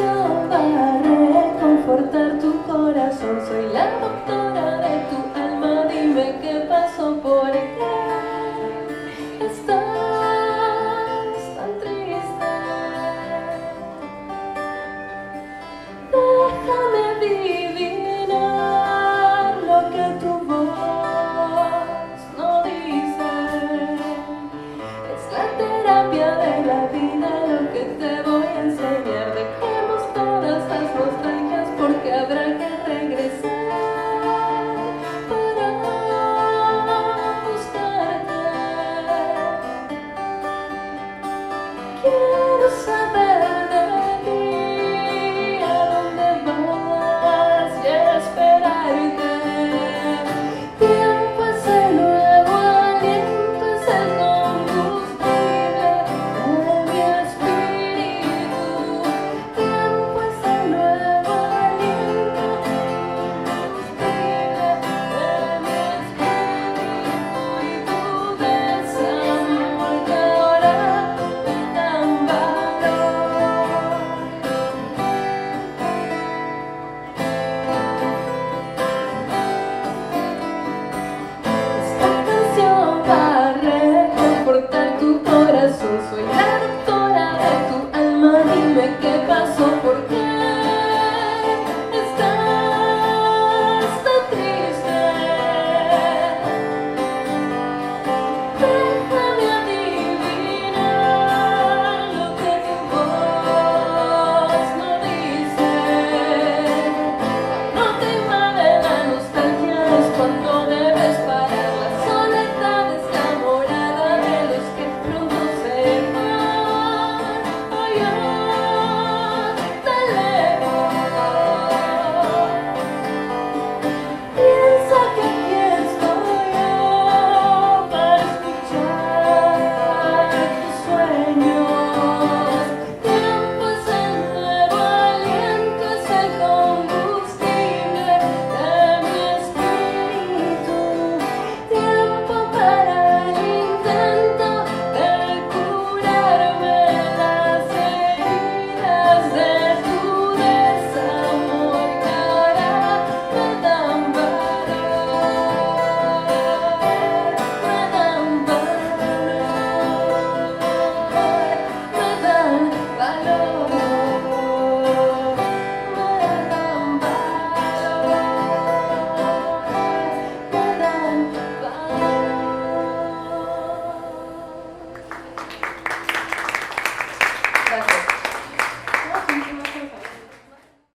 canción va a reconfortar tu corazón. Soy la doctora de tu alma, dime qué pasó, por qué estás tan triste. Déjame adivinar lo que tu voz no dice. Es la terapia de la vida lo que te voy a enseñar. Dejemos todas las nostalgias porque habrá que regresar para buscarte. Quiero saber de ti, a dónde vas y esperarte. Tiempo es el nuevo aliento, es el combustible de mi espíritu. Tiempo es el nuevo aliento, combustible de mi espíritu. Y tu desamor que ahora me dan valor. Esta canción va a reconfortar tu corazón. Soy la doctora de tu alma, dime qué pasó, por qué estás tan triste. Déjame adivinar lo que tu voz no dice. No te invade la nostalgia, es cuando debes parar. La soledad es la morada de los que pronto se van. Ay, tan lejos. Piensa que aquí estoy yo para escuchar tus sueños. Tiempo es el nuevo aliento, es el combustible de mi espíritu. Tiempo para el intento de curarme las heridas de tu desamor que ahora me dan valor, me dan valor, me dan valor, me dan valor, me dan valor. Gracias.